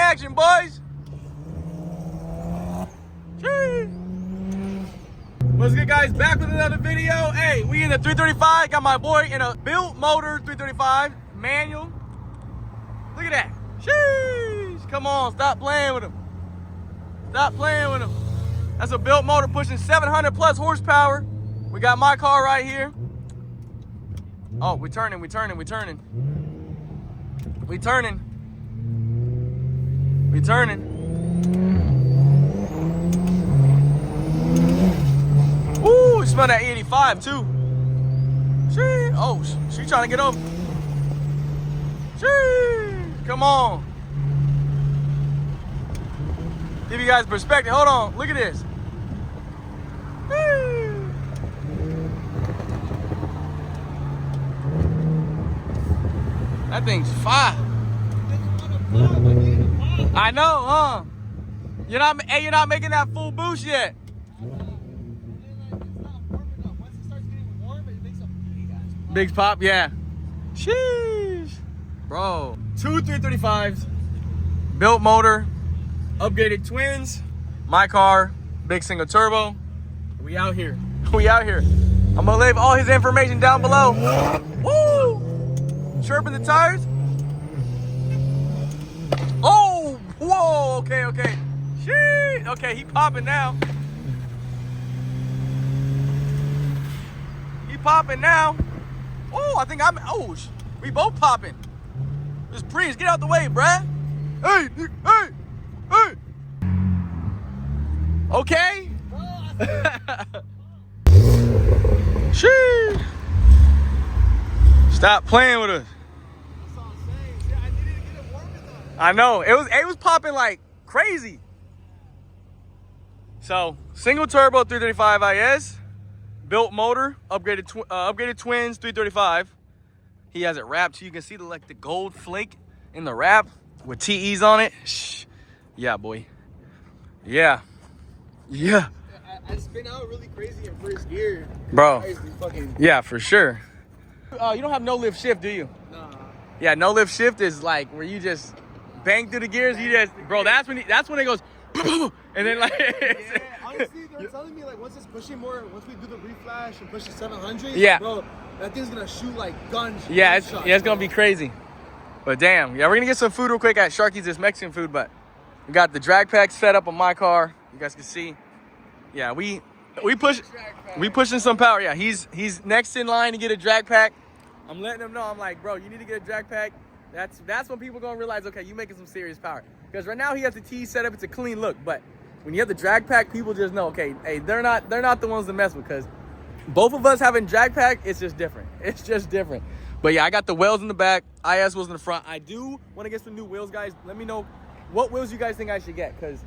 action, boys. Jeez. What's good, guys? Back with another video. Hey, we in the 335. Got my boy in a built motor 335 manual. Look at that. Sheesh. Come on, stop playing with him. Stop playing with him. That's a built motor pushing 700 plus horsepower. We got my car right here. Oh, we turning. Ooh, smell that 85 too. She trying to get over. Come on. Give you guys perspective. Hold on, look at this. That thing's fire. I know, huh? You're not making that full boost yet. Big pop, yeah. Sheesh. Bro. 2 335s, built motor, upgraded twins, my car, big single turbo. We out here. We out here. I'm gonna leave all his information down below. Woo! Chirping the tires. Oh, whoa, okay. Sheesh. Okay, he popping now. Oh, I think we both popping. This Prius, get out the way, bruh. Hey. Okay. Sheesh. Stop playing with us. That's all I'm saying. See, I needed to get it warm enough. I know, it was popping like crazy. So, single turbo 335 IS, built motor, upgraded twins 335. He has it wrapped so you can see the gold flake in the wrap with TEs on it. Shh. Yeah, boy. Yeah. I spin out really crazy in first gear. Bro. Fucking... Yeah, for sure. You don't have no lift shift, do you? Nah. Yeah, no lift shift is like where you just bang through the gears. You just, bro, that's when it goes, and then like. Yeah, honestly, they're telling me like once it's pushing more, once we do the reflash and push to 700, yeah, bro, that thing's gonna shoot like guns. Yeah, it's gonna be crazy. But damn, yeah, we're gonna get some food real quick at Sharky's. This Mexican food, but we got the drag pack set up on my car. You guys can see. Yeah, we pushing some power. Yeah, he's next in line to get a drag pack. I'm letting him know. I'm like, bro, you need to get a drag pack. That's when people gonna realize, okay, you making some serious power. Because right now he has the T set up. It's a clean look, but when you have the drag pack, people just know, okay, hey, they're not the ones to mess with. Because both of us having drag pack, it's just different. But yeah, I got the wheels in the back, IS wheels in the front. I do want to get some new wheels, guys. Let me know what wheels you guys think I should get, because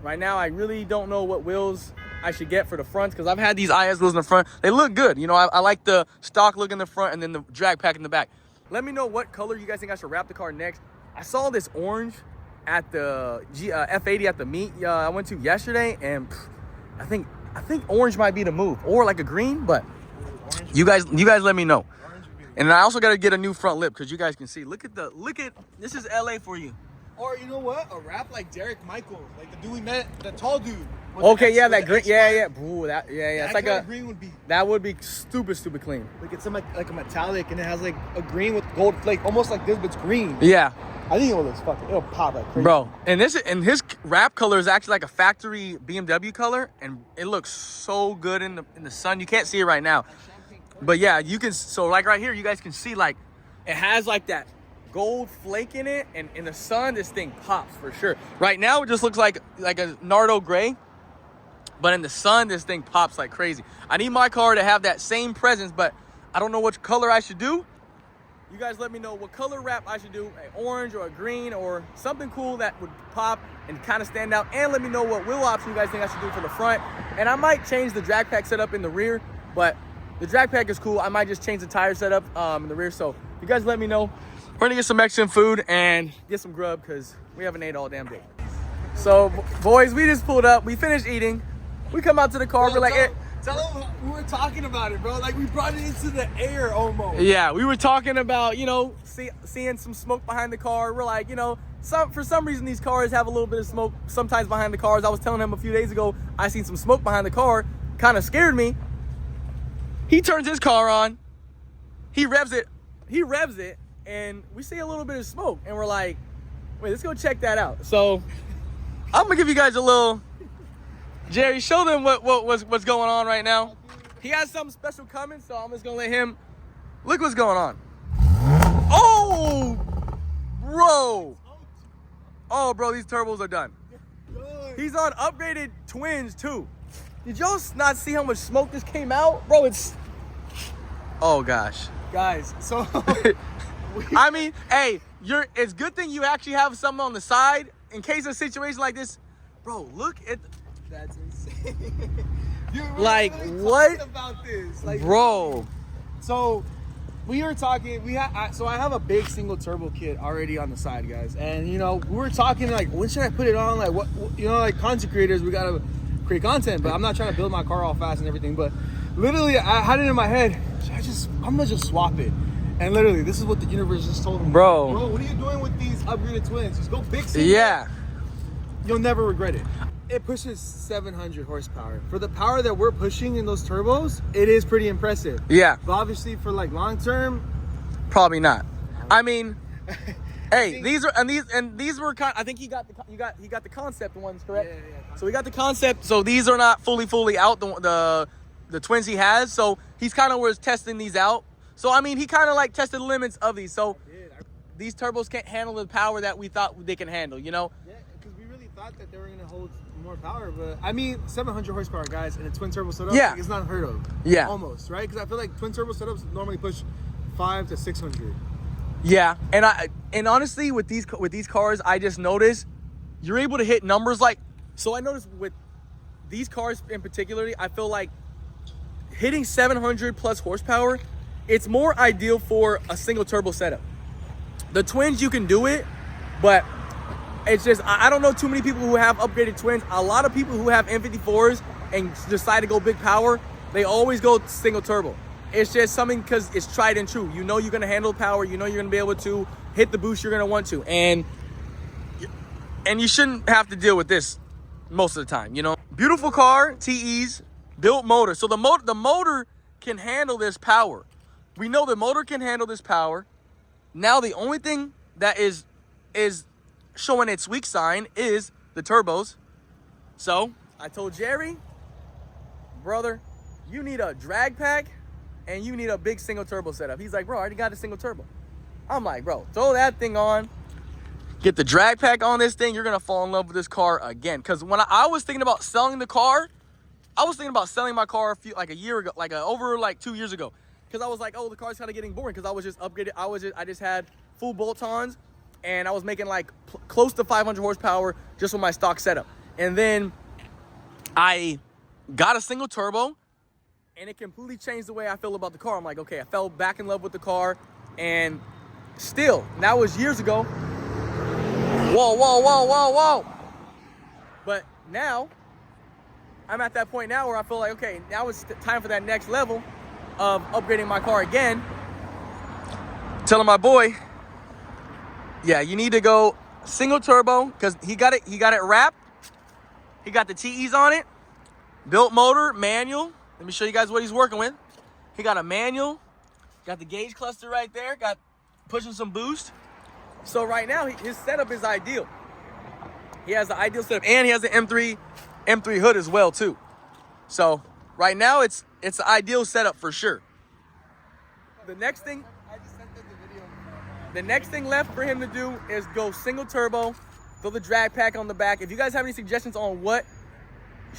right now I really don't know what wheels I should get for the fronts, because I've had these IS wheels in the front. They look good. You know, I like the stock look in the front and then the drag pack in the back. Let me know what color you guys think I should wrap the car next. I saw this orange at the F80 at the meet I went to yesterday, and I think orange might be the move, or like a green, but you guys let me know. And I also got to get a new front lip, because you guys can see. Look at this is LA for you. Or you know what? A wrap like Derek Michael, like the dude we met, the tall dude. Okay, yeah, that green, yeah. Bro, that, yeah. It's like a green would be. That would be stupid clean. Like it's like a metallic, and it has like a green with gold flake, almost like this, but it's green. Yeah. I think it'll pop like crazy. Bro, and his wrap color is actually like a factory BMW color, and it looks so good in the sun. You can't see it right now, but yeah, you can. So like right here, you guys can see like it has like that gold flake in it, and in the sun, this thing pops for sure. Right now, it just looks like a Nardo gray, but in the sun, this thing pops like crazy. I need my car to have that same presence, but I don't know which color I should do. You guys let me know what color wrap I should do, an orange or a green or something cool that would pop and kind of stand out. And let me know what wheel option you guys think I should do for the front. And I might change the drag pack setup in the rear, but the drag pack is cool. I might just change the tire setup in the rear. So you guys let me know. We're gonna get some Mexican food and get some grub, because we haven't ate all damn day. So boys, we just pulled up. We finished eating. We come out to the car. We're like, tell them we were talking about it, bro. Like we brought it into the air almost. Yeah, we were talking about, you know, seeing some smoke behind the car. We're like, you know, for some reason these cars have a little bit of smoke sometimes behind the cars. I was telling him a few days ago I seen some smoke behind the car, kind of scared me. He turns his car on, he revs it, and we see a little bit of smoke, and we're like, wait, let's go check that out. So I'm gonna give you guys a little, Jerry, show them what's going on right now. He has something special coming, so I'm just gonna let him look what's going on. Oh, bro. Oh, bro, these turbos are done. He's on upgraded twins too. Did y'all not see how much smoke this came out? Bro, it's, oh gosh. Guys, so I mean, hey, it's good thing you actually have something on the side in case of a situation like this. Bro, look at that's insane. Dude, like what about this? Like, bro. So we were talking, so I have a big single turbo kit already on the side, guys. And you know, we were talking like, when should I put it on? Like what, you know, like content creators, we gotta create content, but I'm not trying to build my car all fast and everything. But literally I had it in my head, I'm gonna just swap it. And literally, this is what the universe just told me. Bro, what are you doing with these upgraded twins? Just go big single. Yeah. You'll never regret it. It pushes 700 horsepower. For the power that we're pushing in those turbos, it is pretty impressive. Yeah. But obviously for like long term, probably not. I mean, hey, these were kind. I think he got the concept ones, correct? Yeah. So we got the concept. So these are not fully out the twins he has. So he's kind of was testing these out. So I mean, he kind of like tested the limits of these. So these turbos can't handle the power that we thought they can handle. You know? Yeah, because we really thought that they were gonna hold more power, but I mean, 700 horsepower, guys, in a twin turbo setup, like, it's not unheard of. Yeah. Almost, right? Because I feel like twin turbo setups normally push 500 to 600. Yeah, and honestly, with these cars, I just noticed you're able to hit numbers like. So I noticed with these cars in particularly, I feel like hitting 700 plus horsepower, it's more ideal for a single turbo setup. The twins, you can do it, but it's just, I don't know too many people who have upgraded twins. A lot of people who have M54s and decide to go big power, they always go single turbo. It's just something because it's tried and true. You know you're going to handle power. You know you're going to be able to hit the boost you're going to want to. And you shouldn't have to deal with this most of the time, you know. Beautiful car, TEs, built motor. So the motor can handle this power. We know the motor can handle this power. Now the only thing that is showing its weak sign is the turbos. So I told Jerry, brother, you need a drag pack and you need a big single turbo setup. He's like, bro, I already got a single turbo. I'm like, bro, throw that thing on, get the drag pack on this thing. You're gonna fall in love with this car again. Because when I was thinking about selling the car, I was thinking about selling my car a year ago, over 2 years ago. Because I was like, oh, the car's kind of getting boring because I was just upgraded. I just had full bolt-ons and I was making close to 500 horsepower just with my stock setup. And then I got a single turbo and it completely changed the way I feel about the car. I'm like, okay, I fell back in love with the car, and still, that was years ago. Whoa. But now, I'm at that point now where I feel like, okay, now it's time for that next level of upgrading my car again. Telling my boy, yeah, you need to go single turbo because he got it wrapped. He got the TEs on it, built motor, manual. Let me show you guys what he's working with. He got a manual, got the gauge cluster right there, got pushing some boost. So right now his setup is ideal. He has the ideal setup and he has the M3 hood as well too. So right now it's the ideal setup for sure. The next thing left for him to do is go single turbo, throw the drag pack on the back. If you guys have any suggestions on what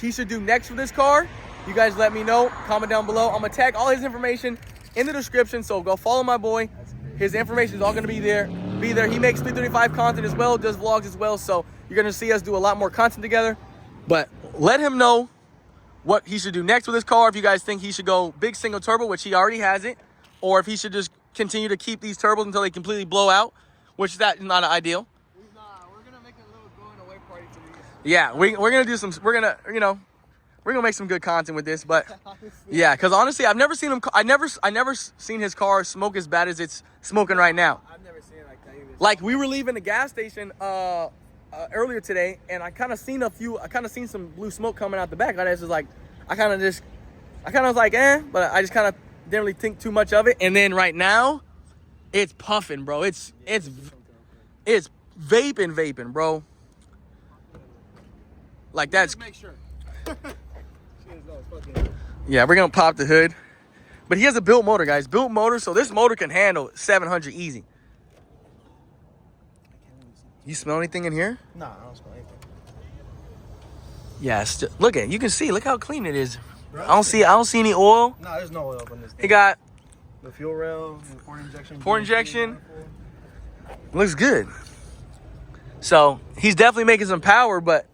he should do next for this car, you guys let me know. Comment down below. I'm gonna tag all his information in the description, so go follow my boy. His information is all gonna be there. He makes 335 content as well, does vlogs as well, so you're gonna see us do a lot more content together. But let him know what he should do next with this car. If you guys think he should go big single turbo, which he already has it, or if he should just continue to keep these turbos until they completely blow out, which that is not ideal. We're gonna make a little going away party to these. Yeah, we're gonna do some. We're gonna make some good content with this. But yeah, because honestly, I've never seen him. I never seen his car smoke as bad as it's smoking right now. I've never seen it like that either. Like we were leaving the gas station earlier today, and I kind of seen some blue smoke coming out the back. I was like, I kind of was like, but I just kind of didn't really think too much of it. And then right now, it's puffing, bro. It's vaping, bro. Like that's. Make sure. Yeah, we're gonna pop the hood, but he has a built motor, guys. Built motor, so this motor can handle 700 easy. You smell anything in here? Nah, I don't smell anything. Yes. Look at it. You can see. Look how clean it is. I don't see any oil. Nah, there's no oil up on this thing. He got the fuel rail, the port injection. Port injection. Looks good. So he's definitely making some power, but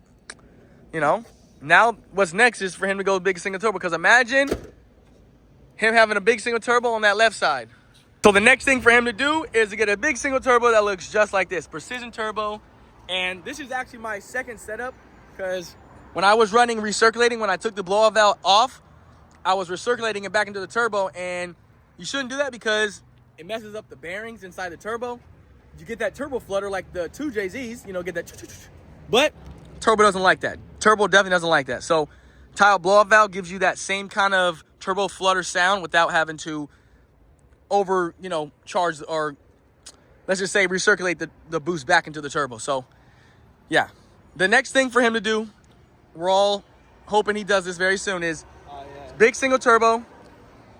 you know, now what's next is for him to go big single turbo. Because imagine him having a big single turbo on that left side. So the next thing for him to do is to get a big single turbo that looks just like this, precision turbo. And this is actually my second setup, because when I was running recirculating, when I took the blow-off valve off, I was recirculating it back into the turbo, and you shouldn't do that because it messes up the bearings inside the turbo. You get that turbo flutter like the 2JZs, you know, get that, but turbo doesn't like that. Turbo definitely doesn't like that. So tile blow-off valve gives you that same kind of turbo flutter sound without having to over, you know, charge, or let's just say recirculate the boost back into the turbo. So yeah, the next thing for him to do, we're all hoping he does this very soon, is big single turbo.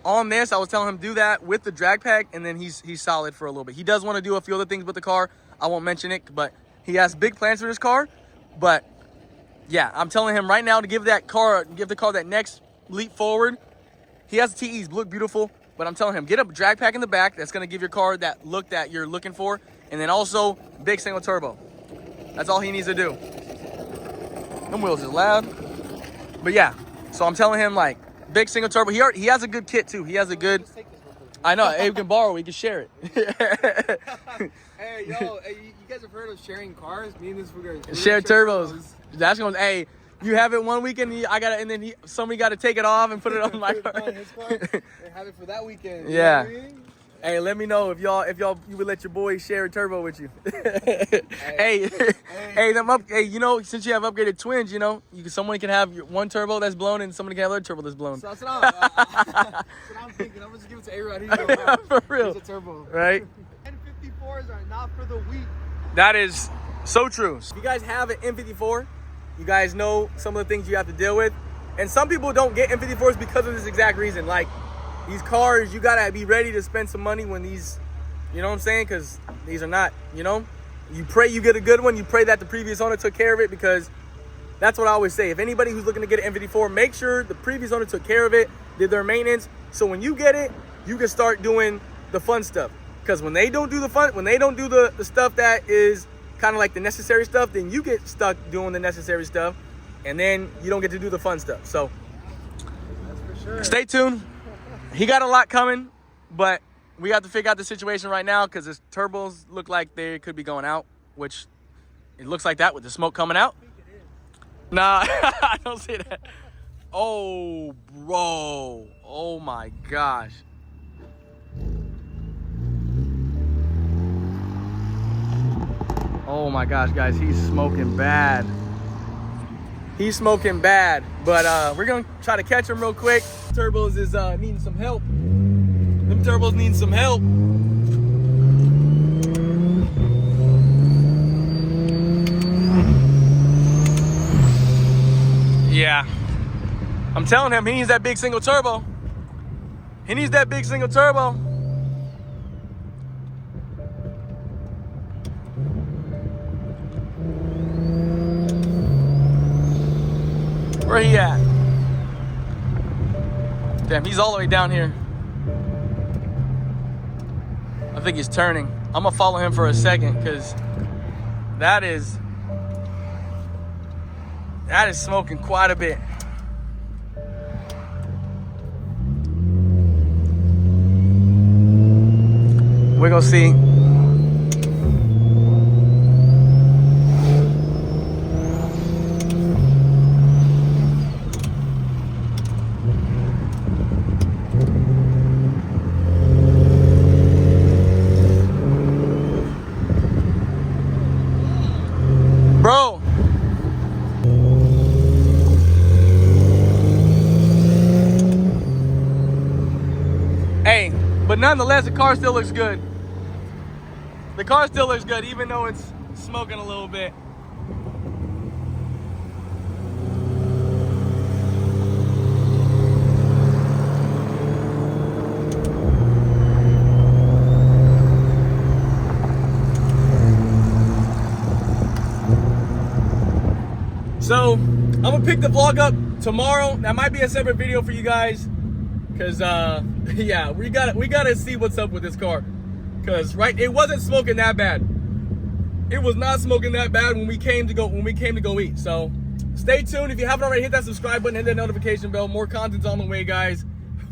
On this, I was telling him do that with the drag pack, and then he's solid for a little bit. He does want to do a few other things with the car. I won't mention it, but he has big plans for this car. But yeah, I'm telling him right now to give the car that next leap forward. He has the TEs, look beautiful, but I'm telling him get a drag pack in the back that's going to give your car that look that you're looking for, and then also big single turbo. That's all he needs to do. Them wheels is loud, but yeah. So I'm telling him like big single turbo. He has a good kit too. He has a good. I know. Hey, we can borrow. We can share it. Hey, yo, hey, you guys have heard of sharing cars? Me and this guy share turbos. That's gonna. Hey, you have it one weekend. And then somebody got to take it off and put it on my car. His car and have it for that weekend. Yeah. You know what I mean? Hey, let me know if you would let your boys share a turbo with you. Hey, you know, since you have upgraded twins, you know, someone can have one turbo that's blown and someone can have their turbo that's blown. So that's what I'm thinking. I'm just gonna give it to A-Rod. For real. It's a turbo. Right? N54s are not for the weak. That is so true. If you guys have an M54, you guys know some of the things you have to deal with. And some people don't get M54s because of this exact reason. Like, these cars, you gotta be ready to spend some money when these, you know what I'm saying? Because these are not, you know, you pray you get a good one. You pray that the previous owner took care of it, because that's what I always say. If anybody who's looking to get an M54, make sure the previous owner took care of it, did their maintenance. So when you get it, you can start doing the fun stuff. Because when they don't do the fun, when they don't do the stuff that is kind of like the necessary stuff, then you get stuck doing the necessary stuff, and then you don't get to do the fun stuff. So that's for sure. Stay tuned. He got a lot coming, but we have to figure out the situation right now because his turbos look like they could be going out, which it looks like that with the smoke coming out. Nah, I don't see that. Oh, bro. Oh, my gosh. Oh, my gosh, guys. He's smoking bad. He's smoking bad, but we're going to try to catch him real quick. Turbos is needing some help. Them turbos need some help. Yeah. I'm telling him he needs that big single turbo. He needs that big single turbo. Where he at? Damn, he's all the way down here. I think he's turning. I'm gonna follow him for a second because that is smoking quite a bit. We're gonna see. But nonetheless, the car still looks good. The car still looks good, even though it's smoking a little bit. So I'm gonna pick the vlog up tomorrow. That might be a separate video for you guys, cause yeah, we gotta see what's up with this car, cause it wasn't smoking that bad. It was not smoking that bad when we came to go eat. So stay tuned. If you haven't already, hit that subscribe button, hit that notification bell. More content's on the way, guys.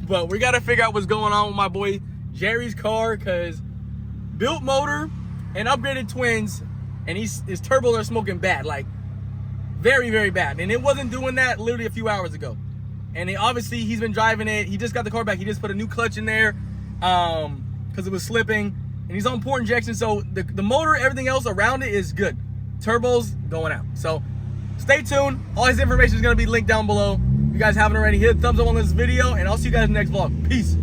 But we gotta figure out what's going on with my boy Jerry's car, cause built motor and upgraded twins, and his turbos are smoking bad, like very, very bad. And it wasn't doing that literally a few hours ago. And obviously he's been driving it. He just got the car back. He just put a new clutch in there because it was slipping. And he's on port injection. So the motor, everything else around it is good. Turbos going out. So stay tuned. All his information is going to be linked down below. If you guys haven't already, hit a thumbs up on this video. And I'll see you guys in the next vlog. Peace.